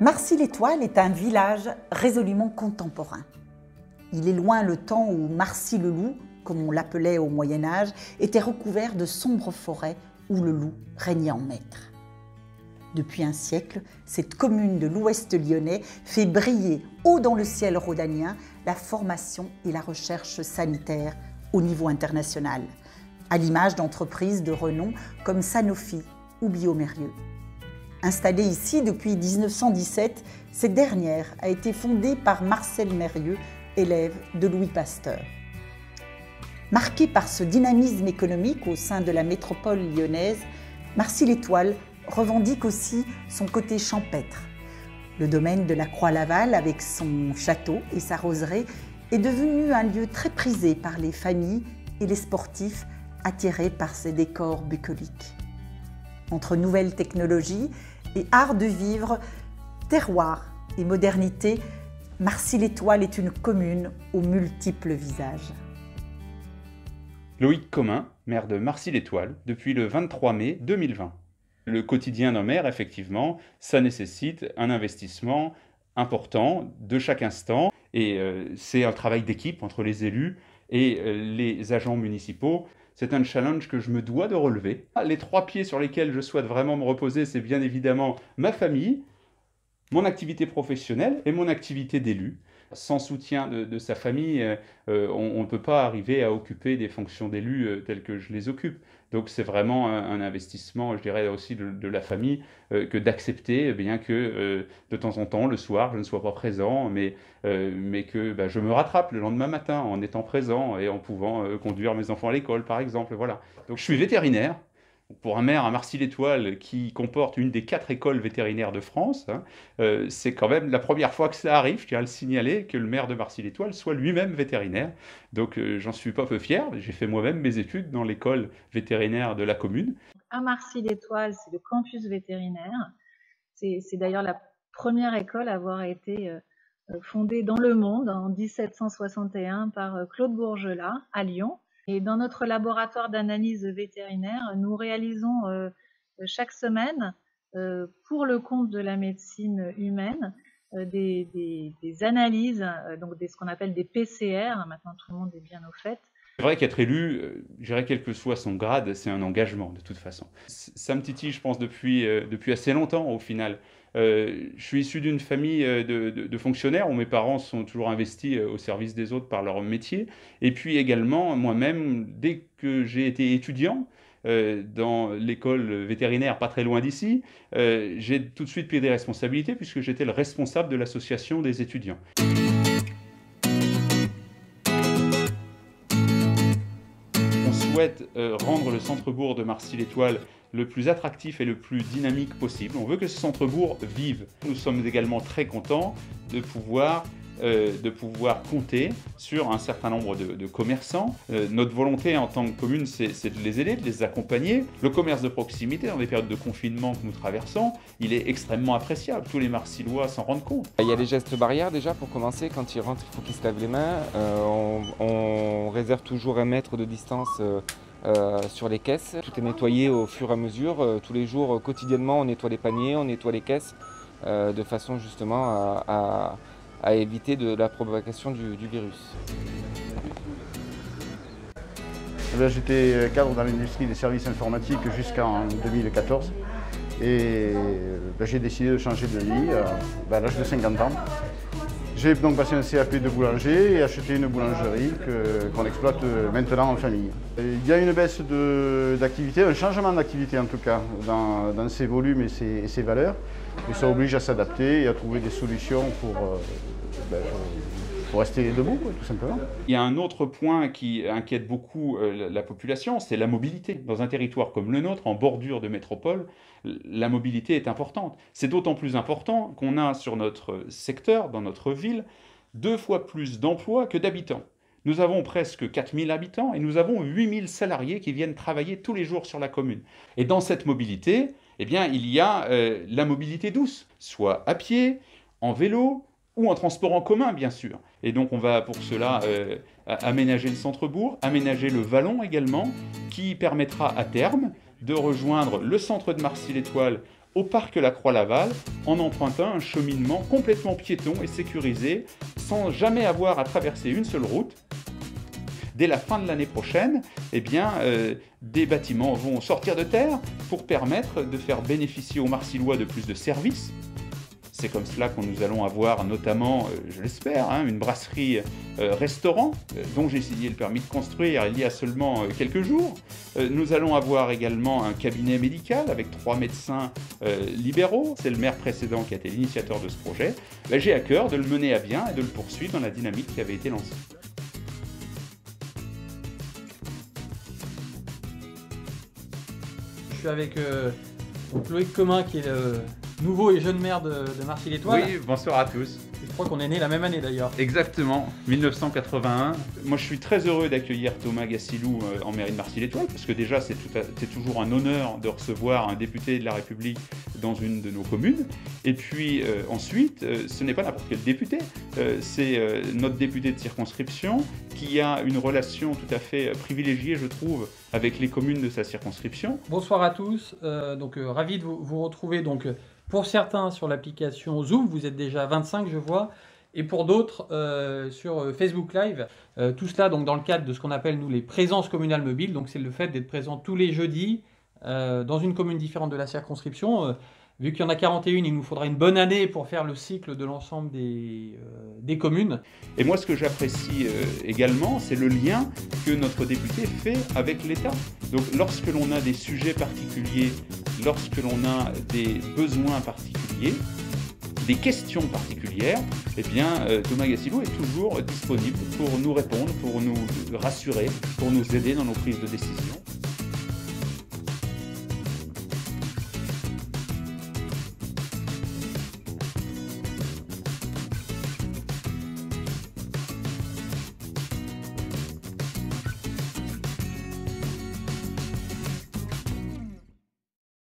Marcy-l'Étoile est un village résolument contemporain. Il est loin le temps où Marcy-le-Loup, comme on l'appelait au Moyen-Âge, était recouvert de sombres forêts où le loup régnait en maître. Depuis un siècle, cette commune de l'Ouest lyonnais fait briller haut dans le ciel rhodanien la formation et la recherche sanitaire au niveau international, à l'image d'entreprises de renom comme Sanofi ou Biomérieux. Installée ici depuis 1917, cette dernière a été fondée par Marcel Mérieux, élève de Louis Pasteur. Marquée par ce dynamisme économique au sein de la métropole lyonnaise, Marcy-l'Étoile revendique aussi son côté champêtre. Le domaine de la Croix-Laval, avec son château et sa roseraie, est devenu un lieu très prisé par les familles et les sportifs attirés par ses décors bucoliques. Entre nouvelles technologies et art de vivre, terroir et modernité, Marcy-l'Étoile est une commune aux multiples visages. Loïc Commun, maire de Marcy-l'Étoile, depuis le 23 mai 2020. Le quotidien d'un maire, effectivement, ça nécessite un investissement important de chaque instant. Et c'est un travail d'équipe entre les élus et les agents municipaux. C'est un challenge que je me dois de relever. Les 3 pieds sur lesquels je souhaite vraiment me reposer, c'est bien évidemment ma famille, mon activité professionnelle et mon activité d'élu. Sans soutien de sa famille, on ne peut pas arriver à occuper des fonctions d'élu telles que je les occupe. Donc c'est vraiment un investissement, je dirais aussi de la famille, que d'accepter, bien que de temps en temps, le soir, je ne sois pas présent, mais que je me rattrape le lendemain matin en étant présent et en pouvant conduire mes enfants à l'école, par exemple. Voilà. Donc je suis vétérinaire. Pour un maire à Marcy-l'Étoile qui comporte une des 4 écoles vétérinaires de France, c'est quand même la première fois que ça arrive, je tiens à le signaler, que le maire de Marcy-l'Étoile soit lui-même vétérinaire. Donc j'en suis pas peu fier, j'ai fait moi-même mes études dans l'école vétérinaire de la commune. À Marcy-l'Étoile, c'est le campus vétérinaire. C'est d'ailleurs la première école à avoir été fondée dans le monde en 1761 par Claude Bourgelat à Lyon. Et dans notre laboratoire d'analyse vétérinaire, nous réalisons chaque semaine, pour le compte de la médecine humaine, des analyses, donc ce qu'on appelle des PCR, maintenant tout le monde est bien au fait. C'est vrai qu'être élu, je dirais quel que soit son grade, c'est un engagement de toute façon. Ça me titille, je pense, depuis assez longtemps au final. Je suis issu d'une famille de fonctionnaires où mes parents sont toujours investis au service des autres par leur métier. Et puis également, moi-même, dès que j'ai été étudiant dans l'école vétérinaire pas très loin d'ici, j'ai tout de suite pris des responsabilités puisque j'étais le responsable de l'association des étudiants. On souhaite rendre le centre-bourg de Marcy-l'Étoile le plus attractif et le plus dynamique possible. On veut que ce centre-bourg vive. Nous sommes également très contents de pouvoir compter sur un certain nombre de commerçants. Notre volonté en tant que commune, c'est de les aider, de les accompagner. Le commerce de proximité, dans des périodes de confinement que nous traversons, il est extrêmement appréciable. Tous les Marcillois s'en rendent compte. Il y a les gestes barrières déjà pour commencer. Quand ils rentrent, il faut qu'ils se lavent les mains. On réserve toujours 1 mètre de distance sur les caisses. Tout est nettoyé au fur et à mesure. Tous les jours, quotidiennement, on nettoie les paniers, on nettoie les caisses de façon justement à éviter la propagation du virus. J'étais cadre dans l'industrie des services informatiques jusqu'en 2014 et j'ai décidé de changer de vie à l'âge de 50 ans. J'ai donc passé un CAP de boulanger et acheté une boulangerie qu'on exploite maintenant en famille. Il y a une baisse d'activité, un changement d'activité en tout cas, dans ses volumes et ses valeurs. Et ça oblige à s'adapter et à trouver des solutions pour rester debout, tout simplement. Il y a un autre point qui inquiète beaucoup la population, c'est la mobilité. Dans un territoire comme le nôtre, en bordure de métropole, la mobilité est importante. C'est d'autant plus important qu'on a sur notre secteur, dans notre ville, 2 fois plus d'emplois que d'habitants. Nous avons presque 4000 habitants et nous avons 8000 salariés qui viennent travailler tous les jours sur la commune. Et dans cette mobilité, eh bien, il y a la mobilité douce, soit à pied, en vélo ou en transport en commun, bien sûr. Et donc on va pour cela aménager le centre-bourg, aménager le vallon également, qui permettra à terme de rejoindre le centre de Marcy-l'Étoile au parc La Croix-Laval en empruntant un cheminement complètement piéton et sécurisé sans jamais avoir à traverser une seule route. Dès la fin de l'année prochaine, eh bien, des bâtiments vont sortir de terre pour permettre de faire bénéficier aux Marsillois de plus de services. C'est comme cela que nous allons avoir notamment, je l'espère, une brasserie-restaurant dont j'ai signé le permis de construire il y a seulement quelques jours. Nous allons avoir également un cabinet médical avec 3 médecins libéraux. C'est le maire précédent qui a été l'initiateur de ce projet. J'ai à cœur de le mener à bien et de le poursuivre dans la dynamique qui avait été lancée. Je suis avec Loïc Commun qui est le nouveau et jeune maire de Marcy-l'Étoile. Oui, bonsoir à tous. Je crois qu'on est né la même année d'ailleurs. Exactement, 1981. Moi, je suis très heureux d'accueillir Thomas Gassilou en mairie de Marcy-l'Étoile, parce que déjà, c'est toujours un honneur de recevoir un député de la République dans une de nos communes. Et puis ensuite, ce n'est pas n'importe quel député, c'est notre député de circonscription qui a une relation tout à fait privilégiée, je trouve, avec les communes de sa circonscription. Bonsoir à tous, ravi de vous retrouver. Pour certains sur l'application Zoom, vous êtes déjà 25 je vois, et pour d'autres sur Facebook Live. Tout cela donc dans le cadre de ce qu'on appelle nous les présences communales mobiles, donc c'est le fait d'être présent tous les jeudis dans une commune différente de la circonscription. Vu qu'il y en a 41, il nous faudra une bonne année pour faire le cycle de l'ensemble des communes. Et moi, ce que j'apprécie également, c'est le lien que notre député fait avec l'État. Donc, lorsque l'on a des sujets particuliers, lorsque l'on a des besoins particuliers, des questions particulières, eh bien, Thomas Gassilou est toujours disponible pour nous répondre, pour nous rassurer, pour nous aider dans nos prises de décision.